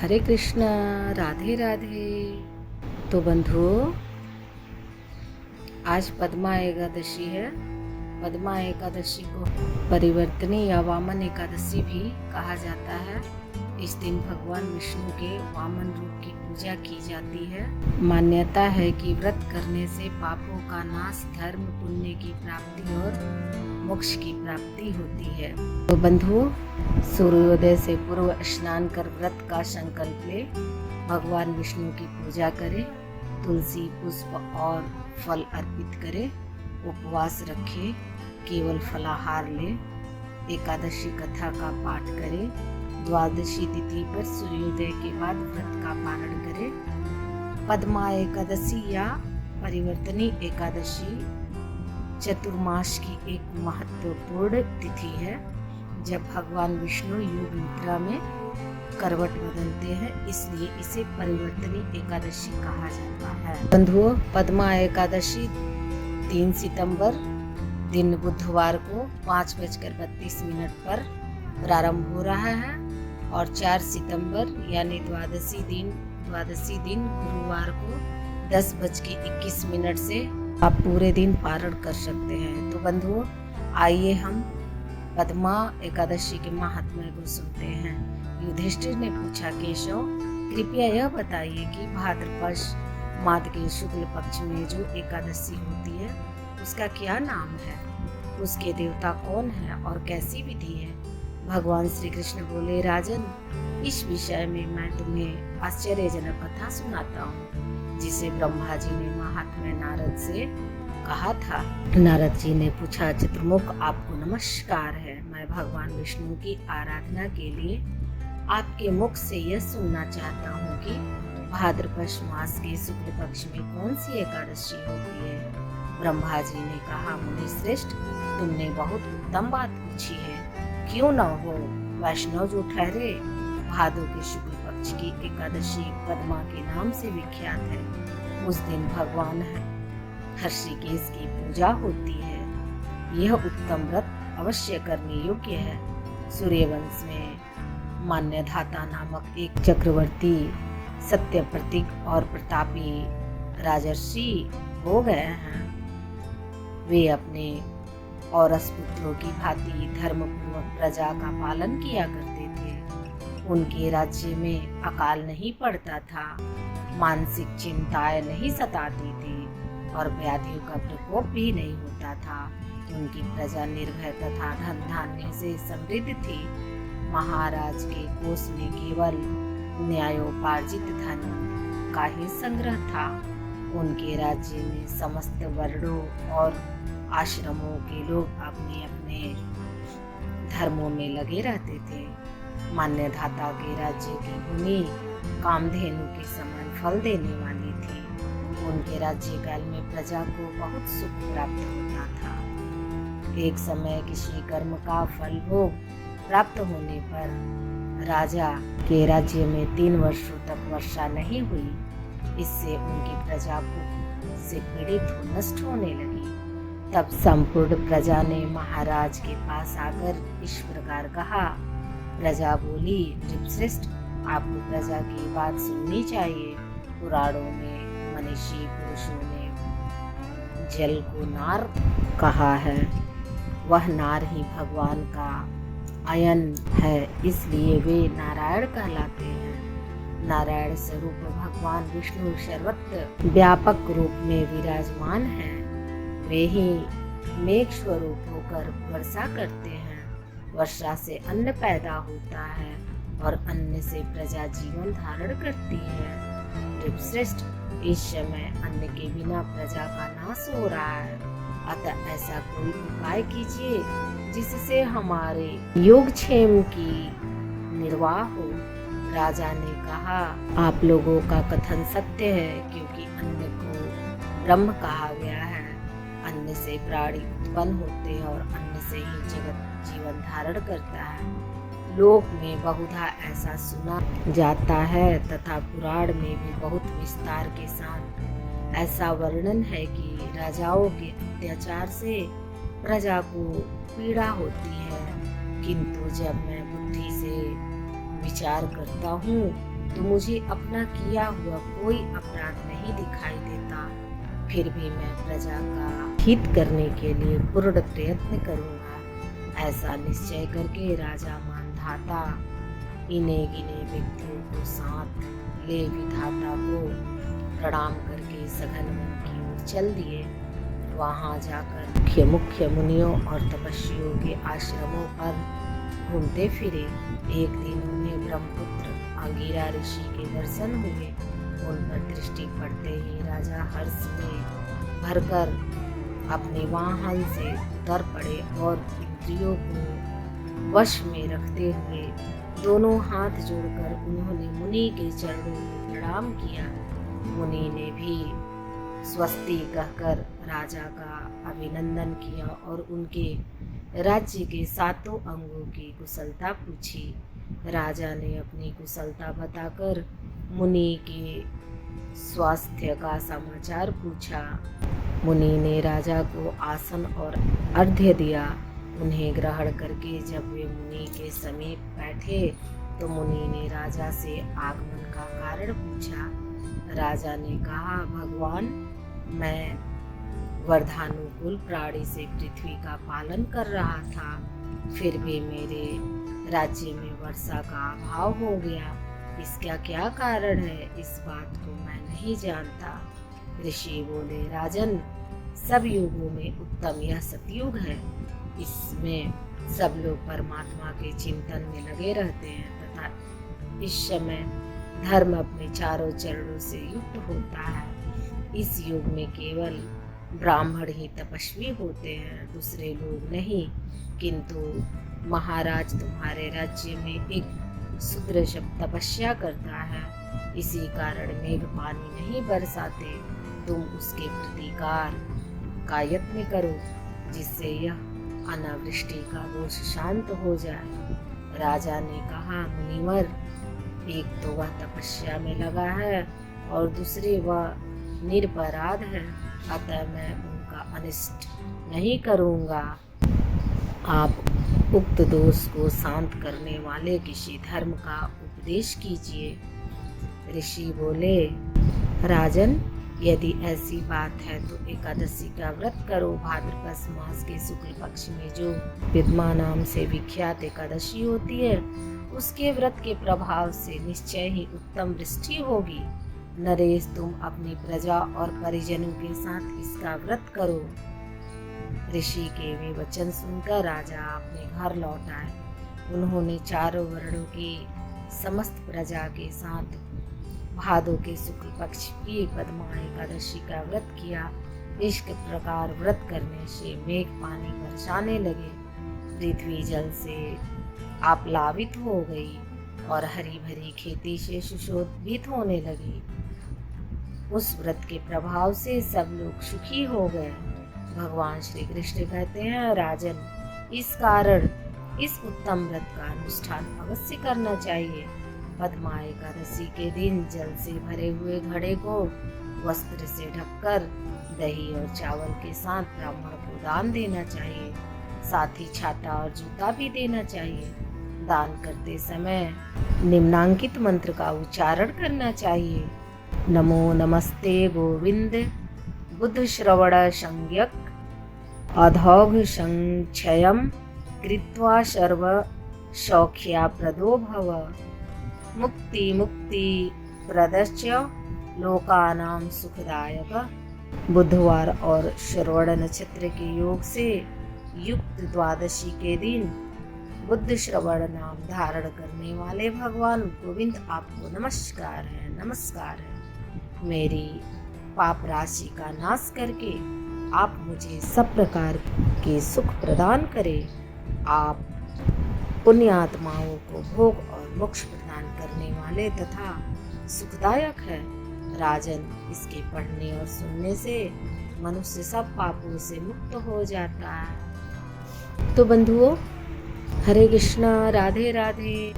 हरे कृष्णा, राधे राधे। तो बंधुओं, आज पद्मा एकादशी है। पद्मा एकादशी को परिवर्तनी या वामन एकादशी भी कहा जाता है। इस दिन भगवान विष्णु के वामन रूप की पूजा की जाती है। मान्यता है कि व्रत करने से पापों का नाश, धर्म पुण्य की प्राप्ति और मोक्ष की प्राप्ति होती है। तो बंधुओं, सूर्योदय से पूर्व स्नान कर व्रत का संकल्प ले, भगवान विष्णु की पूजा करें, तुलसी पुष्प और फल अर्पित करें, उपवास रखें, केवल फलाहार लें, एकादशी कथा का पाठ करें, द्वादशी तिथि पर सूर्योदय के बाद व्रत का पारण करें। पद्मा एकादशी या परिवर्तनी एकादशी चतुर्मास की एक महत्वपूर्ण तिथि है, जब भगवान विष्णु योग निद्रा में करवट बदलते हैं, इसलिए इसे परिवर्तनी एकादशी कहा जाता है। बंधुओं, पद्मा एकादशी 3 सितंबर दिन बुधवार को 5:32 पर प्रारंभ हो रहा है और 4 सितंबर यानी द्वादशी दिन गुरुवार को 10:21 से आप पूरे दिन पारण कर सकते हैं। तो बंधुओं, आइए हम पद्मा एकादशी के महात्म्य को सुनते हैं। युधिष्ठिर ने पूछा, केशव, कृपया यह बताइए कि भाद्रपद मास के शुक्ल पक्ष में जो एकादशी होती है उसका क्या नाम है, उसके देवता कौन है और कैसी विधि है। भगवान श्री कृष्ण बोले, राजन, इस विषय में मैं तुम्हें आश्चर्यजनक कथा सुनाता हूँ, जिसे ब्रह्मा जी ने महात्मा नारद से कहा था। नारद जी ने पूछा, चतुर्मुख, आपको नमस्कार है। मैं भगवान विष्णु की आराधना के लिए आपके मुख से यह सुनना चाहता हूँ कि भाद्रपद मास के शुक्ल पक्ष में कौन सी एकादशी होती है। ब्रह्मा जी ने कहा, मुनि श्रेष्ठ, तुमने बहुत उत्तम बात पूछी है। क्यों न हो, वैष्णव जो ठहरे, भादो के शुक्ल पक्ष की एकादशी पद्मा के नाम से विख्यात है। उस दिन भगवान हर्षिकेश की पूजा होती है। यह उत्तम व्रत अवश्य करने योग्य है। सूर्यवंश में मान्यधाता नामक एक चक्रवर्ती सत्य प्रतीक और प्रतापी राजर्षि हो गए हैं। वे अपने औरस पुत्रों की भांति धर्मपूर्वक प्रजा का पालन किया करते थे। उनके राज्य में अकाल नहीं पड़ता था, मानसिक चिंताएं नहीं सताती थी और व्याधियों का प्रकोप भी नहीं होता था। उनकी प्रजा निर्भय तथा धन धान्य से समृद्ध थी। महाराज के कोष में केवल न्यायोपार्जित धन का ही संग्रह था। उनके राज्य में समस्त वर्णों और आश्रमों के लोग अपने अपने धर्मों में लगे रहते थे। मान्यधाता के राज्य की भूमि कामधेनु के समान फल देने वाली थी। उनके राज्यकाल में प्रजा को बहुत सुख प्राप्त होता था। एक समय किसी कर्म का फल भोग प्राप्त होने पर राजा के राज्य में 3 वर्षों तक वर्षा नहीं हुई। इससे उनकी प्रजा भूख से पीड़ित नष्ट होने लगी। तब संपूर्ण प्रजा ने महाराज के पास आकर इस प्रकार कहा। प्रजा बोली, नृपश्रेष्ठ, आपको प्रजा की बात सुननी चाहिए। पुराणों में मनीषी पुरुषों ने जल को नार कहा है। वह नार ही भगवान का अयन है, इसलिए वे नारायण कहलाते हैं। नारायण स्वरूप भगवान विष्णु सर्वत्र व्यापक रूप में विराजमान हैं। वे ही मेघ स्वरूप होकर वर्षा करते हैं। वर्षा से अन्न पैदा होता है और अन्न से प्रजा जीवन धारण करती है। नृपश्रेष्ठ, इस समय अन्न के बिना प्रजा का नाश हो रहा है, अतः ऐसा कोई उपाय कीजिए जिससे हमारे योगक्षेम की निर्वाह हो। राजा ने कहा, आप लोगों का कथन सत्य है, क्योंकि अन्न को ब्रह्म कहा गया है। अन्न से प्राणी उत्पन्न होते हैं और अन्न से ही जगत जीवन धारण करता है। लोक में बहुधा ऐसा सुना जाता है तथा पुराण में भी बहुत विस्तार के साथ ऐसा वर्णन है कि राजाओं के अत्याचार से प्रजा को पीड़ा होती है। किंतु जब मैं बुद्धि से विचार करता हूँ तो मुझे अपना किया हुआ कोई अपराध नहीं दिखाई देता। फिर भी मैं प्रजा का हित करने के लिए पूर्ण प्रयत्न करूंगा। ऐसा निश्चय करके राजा मानधाता इन्हें गिने व्यक्तियों को साथ ले विधाता को प्रणाम करके सघन वन की ओर चल दिए। वहां जाकर मुख्य मुनियों और तपस्वियों के आश्रमों पर घूमते फिरे। एक दिन उन्हें ब्रह्मपुत्र अंगिरा ऋषि के दर्शन हुए। उन पर दृष्टि पड़ते ही राजा हर्ष में भरकर अपने वाहन से उतर पड़े और इंद्रियों को वश में रखते हुए दोनों हाथ जोड़कर उन्होंने मुनि के चरणों में प्रणाम किया। मुनि ने भी स्वस्ति कहकर राजा का अभिनंदन किया और उनके राज्य के 7 अंगों की कुशलता पूछी। राजा ने अपनी कुशलता बताकर मुनि के स्वास्थ्य का समाचार पूछा। मुनि ने राजा को आसन और अर्घ्य दिया। उन्हें ग्रहण करके जब वे मुनि के समीप बैठे तो मुनि ने राजा से आगमन का कारण पूछा। राजा ने कहा, भगवान, मैं वर्धानुकूल प्राणी से पृथ्वी का पालन कर रहा था, फिर भी मेरे राज्य में वर्षा का अभाव हो गया। इसका क्या कारण है, इस बात को मैं नहीं जानता। ऋषि बोले, राजन, सब युगों में उत्तम यह सतयुग है। इसमें सब लोग परमात्मा के चिंतन में लगे रहते हैं तथा इस समय धर्म अपने चारों चरणों से युक्त होता है। इस युग में केवल ब्राह्मण ही तपस्वी होते हैं, दूसरे लोग नहीं। किंतु महाराज, तुम्हारे राज्य में एक शूद्र तपस्या करता है, इसी कारण मेघ पानी नहीं बरसाते। तुम उसके प्रतिकार का यत्न करो, जिससे यह अनावृष्टि का दोष शांत हो जाए। राजा ने कहा, मुनिवर, एक तो वह तपस्या में लगा है और दूसरे वह निरपराध है, अतः मैं उनका अनिष्ट नहीं करूँगा। आप उक्त दोष को शांत करने वाले किसी धर्म का उपदेश कीजिए। ऋषि बोले, राजन, यदि ऐसी बात है तो एकादशी का व्रत करो। भाद्रपद मास के शुक्ल पक्ष में जो विद्मा नाम से विख्यात एकादशी होती है, उसके व्रत के प्रभाव से निश्चय ही उत्तम वृष्टि होगी। नरेश, तुम अपनी प्रजा और परिजनों के साथ इसका व्रत करो। ऋषि के वे वचन सुनकर राजा अपने घर लौट आए। उन्होंने चारों वर्णों की समस्त प्रजा के साथ भादों के शुक्ल पक्ष की पद्मा एकादशी का व्रत किया। इस प्रकार व्रत करने से मेघ पानी बरसाने लगे, पृथ्वी जल से आप्लावित हो गई और हरी भरी खेती से सुशोभित होने लगी। उस व्रत के प्रभाव से सब लोग सुखी हो गए। भगवान श्री कृष्ण कहते हैं, राजन, इस कारण इस उत्तम व्रत का अनुष्ठान अवश्य करना चाहिए। पद्मा एकादशी के दिन जल से भरे हुए घड़े को वस्त्र से ढककर दही और चावल के साथ ब्राह्मण को दान देना चाहिए। साथ ही छाता और जूता भी देना चाहिए। दान करते समय निम्नांकित मंत्र का उच्चारण करना चाहिए। नमो नमस्ते गोविंद, बुद्ध श्रवण संज्ञक अधौघ संक्षयम कृत्वा सर्व सौख्या प्रदो भव। मुक्ति मुक्ति प्रदश्च लोकानाम सुखदायक। बुधवार और श्रवण नक्षत्र के योग से युक्त द्वादशी के दिन बुद्ध श्रवण नाम धारण करने वाले भगवान गोविंद, आपको नमस्कार है, नमस्कार है। मेरी पाप राशि का नाश करके आप मुझे सब प्रकार के सुख प्रदान करें। आप पुण्य आत्माओं को भोग और मोक्ष प्रदान करने वाले तथा सुखदायक है। राजन, इसके पढ़ने और सुनने से मनुष्य सब पापों से मुक्त हो जाता है। तो बंधुओं, हरे कृष्णा, राधे राधे।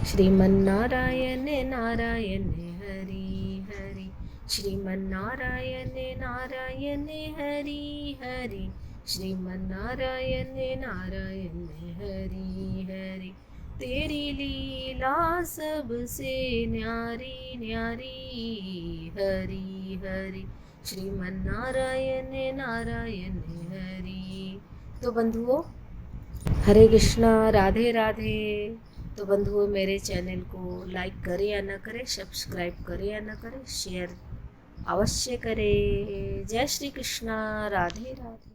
श्रीमन्नारायण नारायण हरि हरि, श्रीमन्नारायण नारायण हरि हरि, श्रीमन्नारायण नारायण हरि हरि। तेरी लीला सबसे न्यारी न्यारी, हरि हरि श्रीमन नारायण नारायण हरि। तो बंधुओं, हरे कृष्णा, राधे राधे। तो बंधुओं, मेरे चैनल को लाइक करें या ना करें, सब्सक्राइब करें या ना करें, शेयर अवश्य करें। जय श्री कृष्णा, राधे राधे।